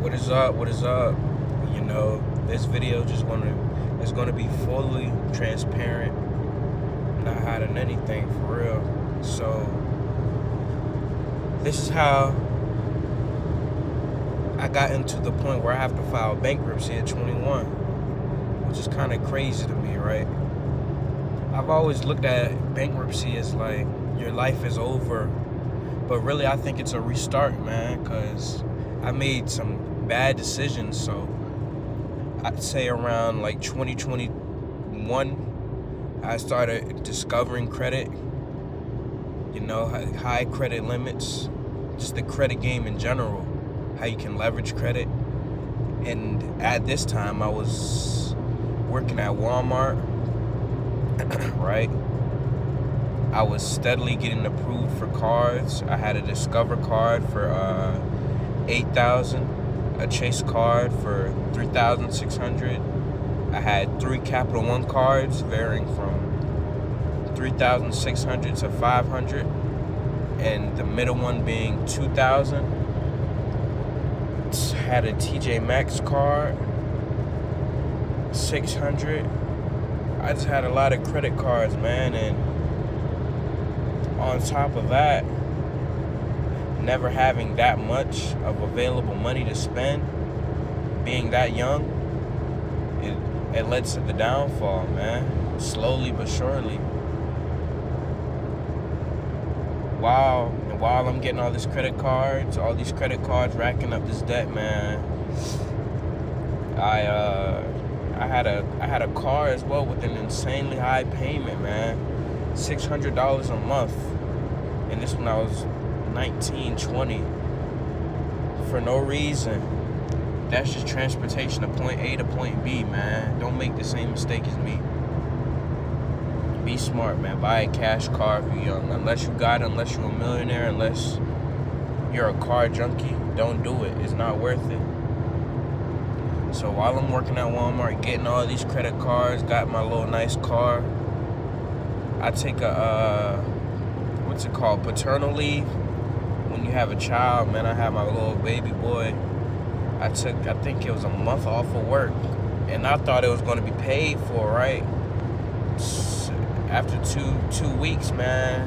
What is up? What is up? This video is gonna be fully transparent, not hiding anything for real. So this is how I got into the point where I have to file bankruptcy at 21, which is kind of crazy to me, right? I've always looked at bankruptcy as like your life is over, but really I think it's a restart, man, because I made some bad decisions. So I'd say around like 2021, I started discovering credit, high credit limits, just the credit game in general, how you can leverage credit. And at this time, I was working at Walmart, right? I was steadily getting approved for cards. I had a Discover card for $8,000, a Chase card for $3,600. I had 3 Capital One cards varying from $3,600 to $500, and the middle one being $2,000. Had a TJ Maxx card, $600. I just had a lot of credit cards, man, and on top of that, never having that much of available money to spend, being that young, it led to the downfall, man, slowly but surely. While I'm getting all these credit cards racking up this debt, man, I had a car as well with an insanely high payment, man, $600 a month, and this when I was 19, 20, for no reason. That's just transportation to point A to point B, man. Don't make the same mistake as me. Be smart, man. Buy a cash car if you're young. Unless you're a millionaire, unless you're a car junkie, don't do it. It's not worth it. So while I'm working at Walmart, getting all these credit cards, got my little nice car, I take a, paternal leave. When you have a child, man, I have my little baby boy. I think it was a month off of work, and I thought it was going to be paid for, right? After two weeks, man,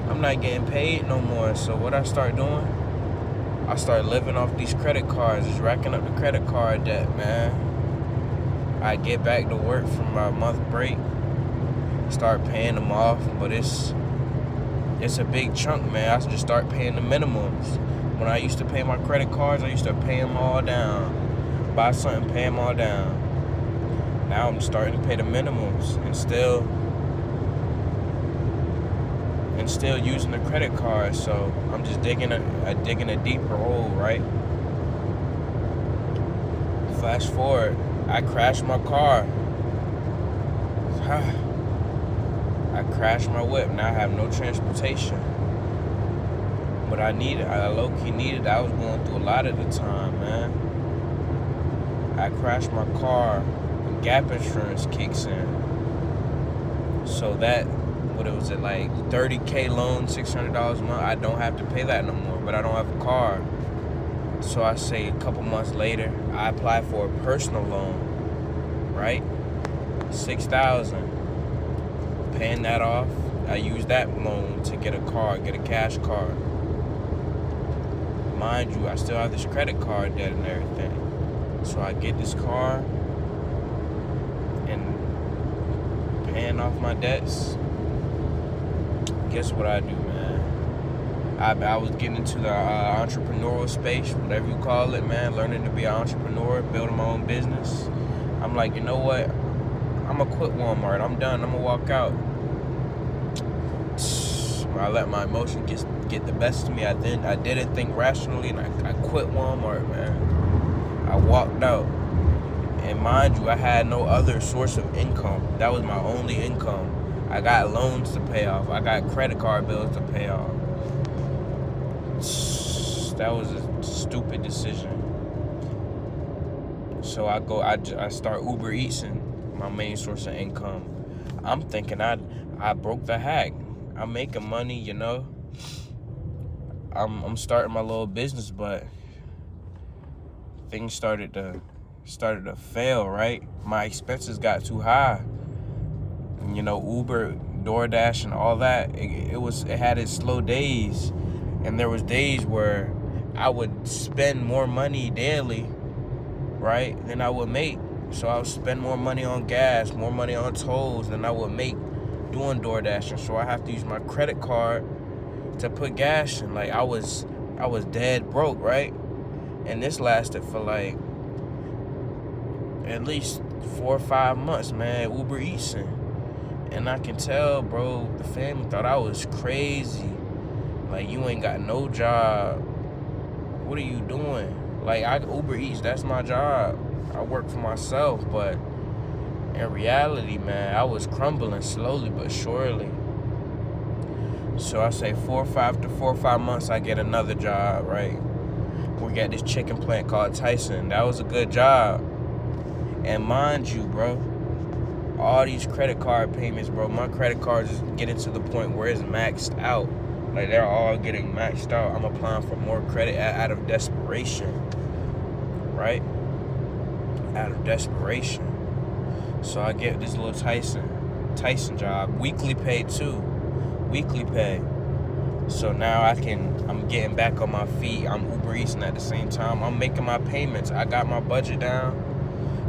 I'm not getting paid no more. So what I start doing, I start living off these credit cards, just racking up the credit card debt, man. I get back to work from my month break, start paying them off, but it's a big chunk, man. I just start paying the minimums. When I used to pay my credit cards, I used to pay them all down. Buy something, pay them all down. Now I'm starting to pay the minimums and still using the credit card. So I'm just digging a deeper hole, right? Flash forward, I crashed my car. I crashed my whip. Now I have no transportation. But I low-key needed. I was going through a lot at the time, man. I crashed my car, and Gap insurance kicks in. So that, what was it, like $30K loan, $600 a month? I don't have to pay that no more, but I don't have a car. So I say a couple months later, I apply for a personal loan, right? $6,000. Paying that off. I use that loan to get a car, get a cash car. Mind you, I still have this credit card debt and everything. So I get this car and paying off my debts. Guess what I do, man? I was getting into the entrepreneurial space, whatever you call it, man. Learning to be an entrepreneur, building my own business. I'm like, you know what? I'm going to quit Walmart. I'm done. I'm going to walk out. I let my emotion get the best of me. I didn't think rationally, and I quit Walmart, man. I walked out. And mind you, I had no other source of income. That was my only income. I got loans to pay off. I got credit card bills to pay off. That was a stupid decision. So I start Uber Eatsing, my main source of income. I'm thinking I broke the hack. I'm making money, I'm starting my little business, but things started to fail, right? My expenses got too high. You know, Uber, DoorDash, and all that. It had its slow days, and there was days where I would spend more money daily, right, than I would make. So I would spend more money on gas, more money on tolls than I would make doing DoorDash. And so I have to use my credit card to put gas in. Like I was dead broke, right? And this lasted for like at least 4 or 5 months, man. Uber Eats. And I can tell, bro, the family thought I was crazy. Like, you ain't got no job. What are you doing? Like, Uber Eats, that's my job. I work for myself, but in reality, man, I was crumbling slowly but surely. So I say 4 or 5 months, I get another job, right? We got this chicken plant called Tyson. That was a good job. And mind you, bro, all these credit card payments, bro, my credit cards is getting to the point where it's maxed out. Like, they're all getting maxed out. I'm applying for more credit out of desperation, right? Out of desperation. So I get this little Tyson job, weekly pay too, weekly pay. So now I'm getting back on my feet. I'm Uber Eating at the same time. I'm making my payments. I got my budget down.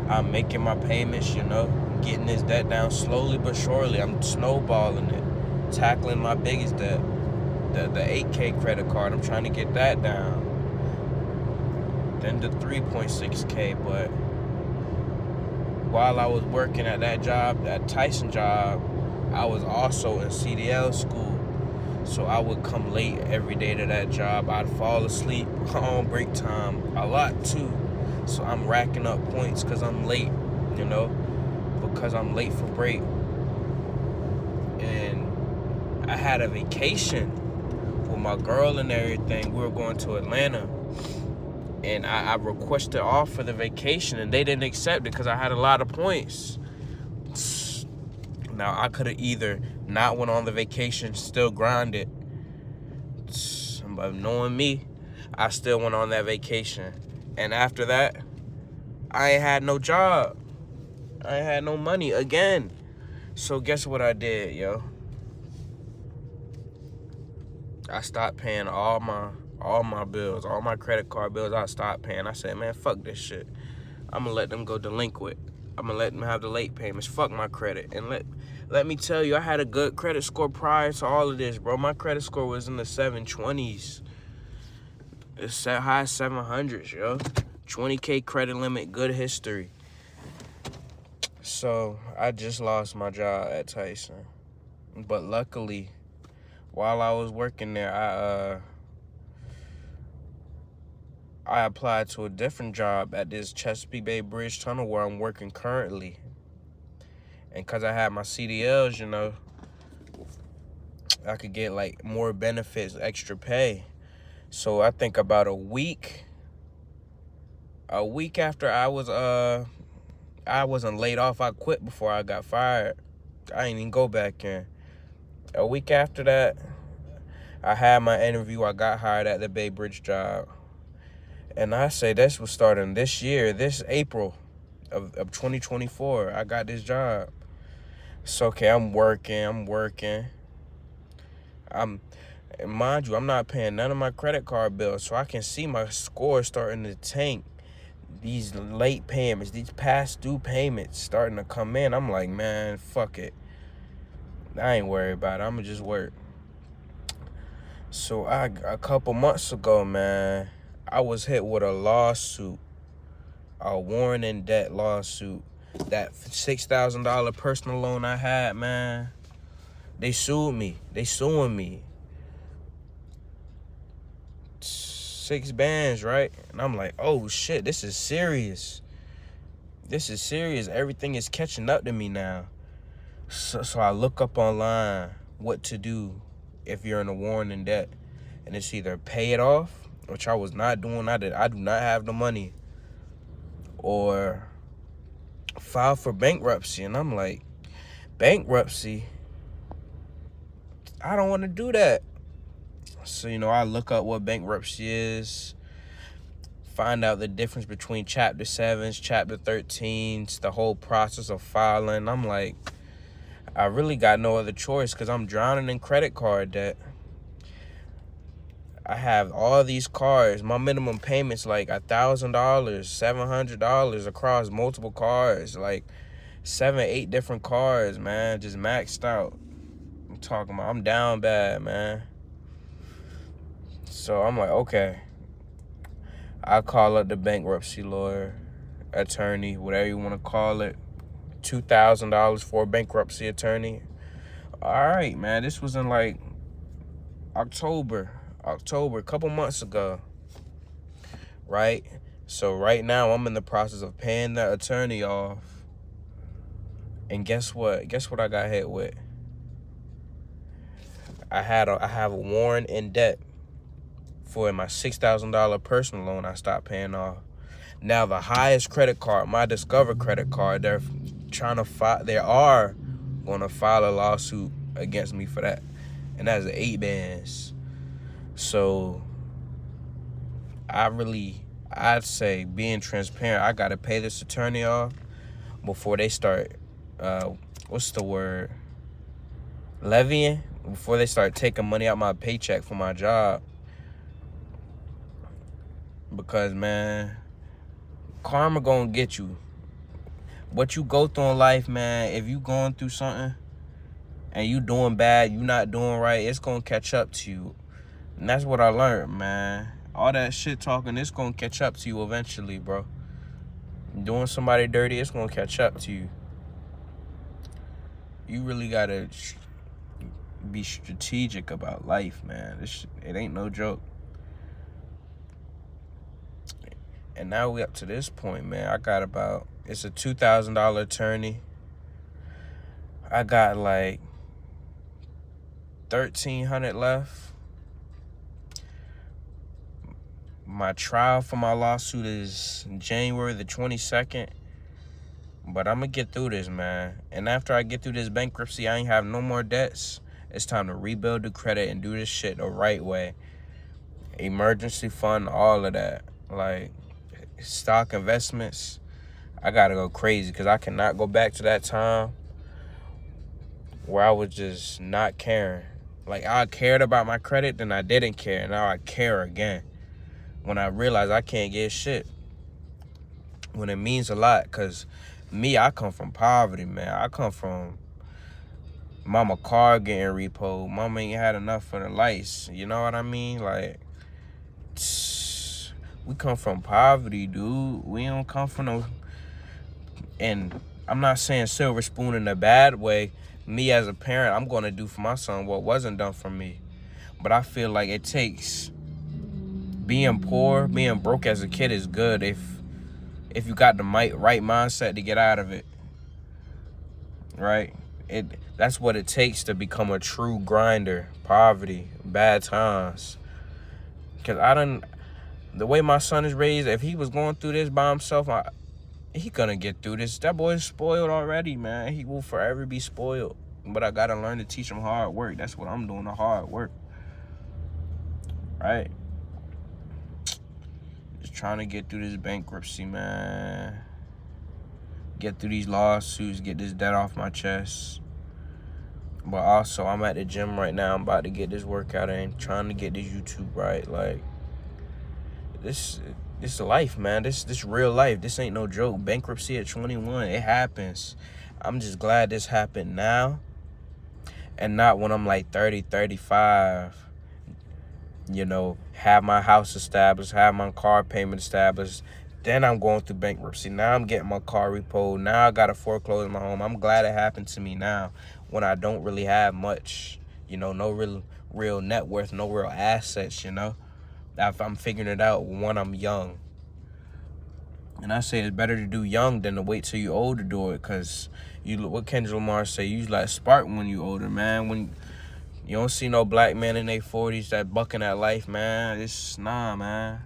I'm making my payments, you know, getting this debt down slowly but surely. I'm snowballing it, tackling my biggest debt, the $8K credit card. I'm trying to get that down. Then the $3.6K. But while I was working at that job, that Tyson job, I was also in CDL school. So I would come late every day to that job. I'd fall asleep on break time a lot too. So I'm racking up points because I'm late, you know, because I'm late for break. And I had a vacation with my girl and everything. We were going to Atlanta. And I requested off for the vacation, and they didn't accept it because I had a lot of points. Now, I could have either not went on the vacation, still grinded. But knowing me, I still went on that vacation. And after that, I ain't had no job. I ain't had no money again. So guess what I did, yo? I stopped paying all my bills, all my credit card bills. I stopped paying. I said, man, fuck this shit. I'm gonna let them go delinquent. I'm gonna let them have the late payments. Fuck my credit. And let me tell you, I had a good credit score prior to all of this, bro. My credit score was in the 720s. It's at high 700s, yo. 20K credit limit, good history. So I just lost my job at Tyson. But luckily, while I was working there, I applied to a different job at this Chesapeake Bay Bridge Tunnel where I'm working currently. And because I had my CDLs, you know, I could get like more benefits, extra pay. So I think about a week after I wasn't laid off, I quit before I got fired. I didn't even go back in. A week after that, I had my interview. I got hired at the Bay Bridge job. And I say this was starting this year, this April of 2024. I got this job. So, okay, I'm working. And mind you, I'm not paying none of my credit card bills. So I can see my score starting to tank. These late payments, these past due payments starting to come in. I'm like, man, fuck it. I ain't worried about it. I'm going to just work. So a couple months ago, man, I was hit with a lawsuit, a warning debt lawsuit. That $6,000 personal loan I had, man, they sued me. They suing me. 6 bands, right? And I'm like, oh shit, this is serious. This is serious. Everything is catching up to me now. So I look up online what to do if you're in a warning debt. And it's either pay it off, which I was not doing. I do not have the money. Or file for bankruptcy. And I'm like, bankruptcy? I don't want to do that. So, you know, I look up what bankruptcy is, find out the difference between Chapter 7s, Chapter 13s, the whole process of filing. I'm like, I really got no other choice because I'm drowning in credit card debt. I have all these cards. My minimum payment's like $1,000, $700 across multiple cards, like 7, 8 different cards, man, just maxed out. I'm talking about I'm down bad, man. So I'm like, okay, I call up the bankruptcy lawyer, attorney, whatever you want to call it. $2,000 for a bankruptcy attorney. All right, man. This was in like October, a couple months ago, right? So right now I'm in the process of paying the attorney off. And guess what? Guess what I got hit with? I have a warrant in debt for my $6,000 personal loan I stopped paying off. Now the highest credit card, my Discover credit card, they are going to file a lawsuit against me for that, and that's 8 bands. So I'd say being transparent, I gotta pay this attorney off before they start, what's the word? Levying, before they start taking money out my paycheck for my job. Because, man, karma gonna get you. What you go through in life, man, if you going through something and you doing bad, you not doing right, it's gonna catch up to you. And that's what I learned, man. All that shit talking, it's gonna catch up to you eventually, bro. Doing somebody dirty, it's gonna catch up to you. You really gotta be strategic about life, man. It ain't no joke. And now we up to this point, man. I got it's a $2,000 attorney. I got like $1,300 left. My trial for my lawsuit is January the 22nd. But I'm going to get through this, man. And after I get through this bankruptcy, I ain't have no more debts. It's time to rebuild the credit and do this shit the right way. Emergency fund, all of that. Like, stock investments, I got to go crazy because I cannot go back to that time where I was just not caring. Like, I cared about my credit, then I didn't care. Now I care again when I realize I can't get shit. When it means a lot, because me, I come from poverty, man. I come from mama car getting repoed. Mama ain't had enough for the lights. You know what I mean? Like, we come from poverty, dude. We don't come from no... And I'm not saying silver spoon in a bad way. Me as a parent, I'm going to do for my son what wasn't done for me. But I feel like it takes... Being poor, being broke as a kid is good if you got the right mindset to get out of it, right? That's what it takes to become a true grinder. Poverty, bad times. Because the way my son is raised, if he was going through this by himself, he gonna get through this. That boy's spoiled already, man. He will forever be spoiled. But I gotta learn to teach him hard work. That's what I'm doing, the hard work, right? Just trying to get through this bankruptcy, man. Get through these lawsuits, get this debt off my chest. But also, I'm at the gym right now. I'm about to get this workout in, trying to get this YouTube right. Like, this is life, man. This real life. This ain't no joke. Bankruptcy at 21, it happens. I'm just glad this happened now and not when I'm like 30, 35. You know, have my house established, have my car payment established. Then I'm going through bankruptcy. Now I'm getting my car repoed. Now I got to foreclose my home. I'm glad it happened to me now when I don't really have much, you know, no real net worth, no real assets, you know. I'm figuring it out when I'm young. And I say it's better to do young than to wait till you're old to do it, because what Kendrick Lamar say, you like spark when you older, man. When you don't see no black man in their 40s that bucking at life, man. It's nah, man.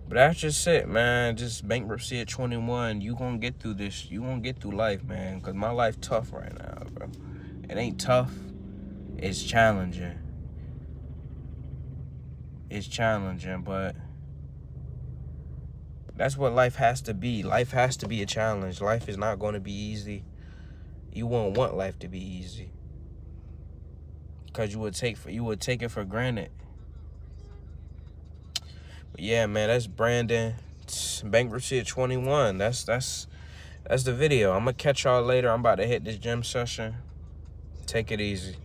But that's just it, man. Just bankruptcy at 21. You gonna get through this. You gonna get through life, man. Because my life tough right now, bro. It ain't tough. It's challenging. It's challenging, but That's what life has to be. Life has to be a challenge. Life is not going to be easy. You won't want life to be easy, because you would take it for granted. But yeah, man, that's Brandon. Bankruptcy at 21. That's the video. I'm gonna catch y'all later. I'm about to hit this gym session. Take it easy.